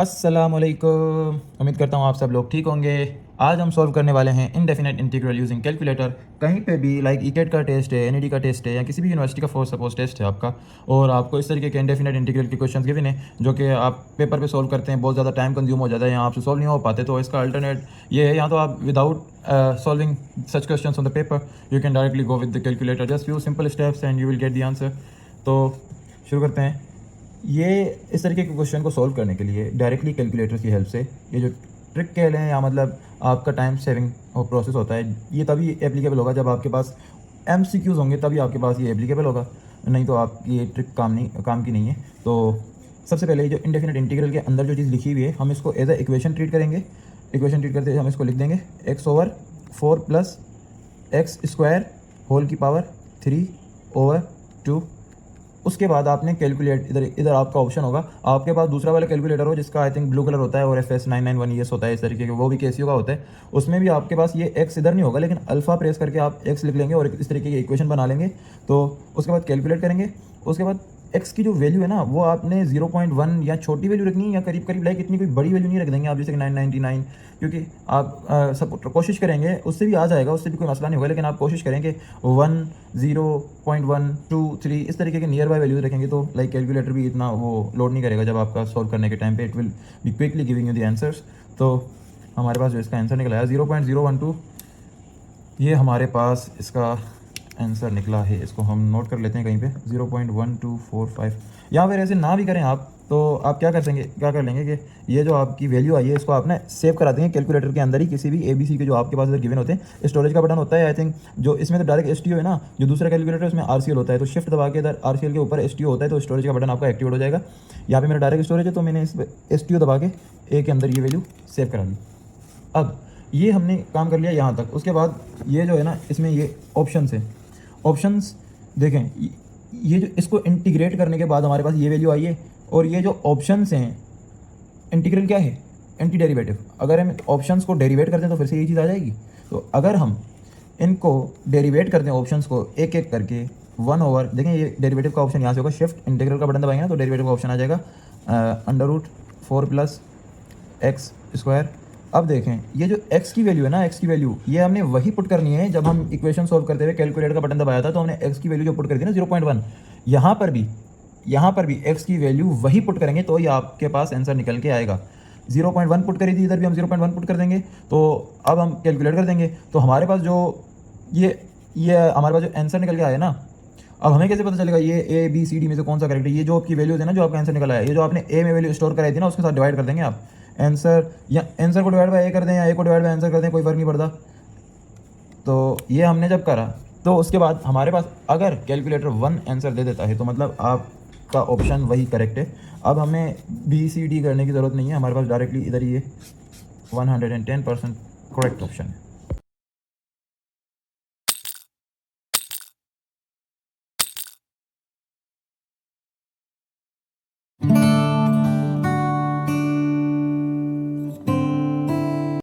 अस्सलामुअलैकुम। उम्मीद करता हूँ आप सब लोग ठीक होंगे। आज हम सॉल्व करने वाले हैं इंडेफिनेट इंटीग्रल यूजिंग कैलकुलेटर। कहीं पे भी लाइक ईकेट का टेस्ट है, एनईडी का टेस्ट है, या किसी भी यूनिवर्सिटी का फॉर सपोज टेस्ट है आपका, और आपको इस तरीके के इंडेफिनेट इंटीग्रल के क्वेश्चंस गिवन है जो कि आप पेपर पे सॉल्व करते हैं, बहुत ज़्यादा टाइम कंज्यूम हो जाता है, यहाँ आपसे सॉल्व नहीं हो पाते, तो इसका अल्टरनेट ये है, यहाँ तो आप without solving such questions on the paper you can directly go with the calculator, just few simple steps and you will get the answer. तो शुरू करते हैं। ये इस तरीके के क्वेश्चन को सॉल्व करने के लिए डायरेक्टली कैलकुलेटर की हेल्प से, ये जो ट्रिक कह लें या मतलब आपका टाइम सेविंग और प्रोसेस होता है, ये तभी एप्लीकेबल होगा जब आपके पास MCQs होंगे, तभी आपके पास ये एप्लीकेबल होगा, नहीं तो आपकी ये ट्रिक काम की नहीं है। तो सबसे पहले जो इंडेफिनेट इंटीग्रल के अंदर जो चीज़ लिखी हुई है, हम इसको एज अ इक्वेशन ट्रीट करेंगे। इक्वेशन ट्रीट करते हम इसको लिख देंगे x/4 + x² होल की पावर 3/2। उसके बाद आपने कैलकुलेट, इधर आपका ऑप्शन होगा, आपके पास दूसरा वाला कैलकुलेटर हो जिसका आई थिंक ब्लू कलर होता है और FS 991ES होता है, इस तरीके के, वो भी कैसियो का होता है। उसमें भी आपके पास ये x इधर नहीं होगा, लेकिन अल्फ़ा प्रेस करके आप x लिख लेंगे और इस तरीके की इक्वेशन बना लेंगे। तो उसके बाद कैलकुलेट करेंगे। उसके बाद x की जो वैल्यू है ना, वो आपने 0.1 या छोटी वैल्यू रखनी है या करीब करीब, लाइक इतनी कोई बड़ी वैल्यू नहीं रख देंगे आप, जैसे कि 999, क्योंकि आप सब कोशिश करेंगे, उससे भी आ जाएगा, उससे भी कोई मसला नहीं होगा, लेकिन आप कोशिश करेंगे 1, 0.1, 2, 3 इस तरीके के नियर बाय वैल्यूज रखेंगे, तो लाइक कैलकुलेटर भी इतना वो लोड नहीं करेगा जब आपका सॉल्व करने के टाइम पे, it will be quickly giving you the answers. तो हमारे पास जो इसका आंसर निकला है 0.012, ये हमारे पास इसका आंसर निकला है। इसको हम नोट कर लेते हैं कहीं पे, 0.1245। या फिर ऐसे ना भी करें आप, तो आप क्या कर लेंगे कि ये जो आपकी वैल्यू आई है, इसको आप ना सेव करा देंगे कैलकुलेटर के अंदर ही, किसी भी ABC के जो आपके पास इधर गिवन होते हैं। स्टोरेज का बटन होता है आई थिंक, जो इसमें तो डायरेक्ट STO है ना, जो दूसरा कैलकुलेटर है उसमें RCL होता है, तो शिफ्ट दबा के इधर RCL के ऊपर STO होता है, तो स्टोरेज का बटन आपका एक्टिवेट हो जाएगा। यहाँ पे मेरा डायरेक्ट स्टोरेज है, तो मैंने इस STO दबा के A के अंदर ये वैल्यू सेव करा ली। अब ये हमने काम कर लिया यहाँ तक। उसके बाद ये जो है ना, इसमें ये ऑप्शंस है, ऑप्शंस देखें, ये जो इसको इंटीग्रेट करने के बाद हमारे पास ये वैल्यू आई है, और ये जो ऑप्शंस हैं, इंटीग्रल क्या है, एंटी डेरिवेटिव। अगर हम ऑप्शंस को डेरिवेट करते हैं तो फिर से ये चीज़ आ जाएगी। तो अगर हम इनको डेरिवेट करते हैं ऑप्शंस को एक एक करके, 1/, देखें ये डेरिवेटिव का ऑप्शन यहाँ से होगा, शिफ्ट इंटीग्रल का बटन दबाएंगे ना, तो डेरिवेटिव का ऑप्शन आ जाएगा √4 + x²। अब देखें ये जो x की वैल्यू है ना, x की वैल्यू ये हमने वही पुट करनी है जब हम इक्वेशन सॉल्व करते हुए कैलकुलेटर का बटन दबाया था, तो हमने x की वैल्यू जो पुट कर दी ना 0.1, यहाँ पर भी x की वैल्यू वही पुट करेंगे, तो ये आपके पास आंसर निकल के आएगा। 0.1 पुट करी थी, इधर भी हम 0.1 पुट कर देंगे। तो अब हम कैलकुलेट कर देंगे, तो हमारे पास जो ये हमारे पास जो आंसर निकल के आया ना, अब हमें कैसे पता चलेगा ये ABCD में से कौन सा करेक्ट है। ये जो आपकी वैल्यूज है ना, जो आपका आंसर निकला है, ये जो आपने A में वैल्यू स्टोर कराई थी ना, उसके साथ डिवाइड कर देंगे आप आंसर, या आंसर को डिवाइड बाय A कर दें या A को डिवाइड बाय आंसर कर दें, कोई फर्क नहीं पड़ता। तो ये हमने जब करा, तो उसके बाद हमारे पास अगर कैलकुलेटर 1 आंसर दे देता है, तो मतलब आपका ऑप्शन वही करेक्ट है। अब हमें BCD करने की ज़रूरत नहीं है, हमारे पास डायरेक्टली इधर ही 110% करेक्ट ऑप्शन है।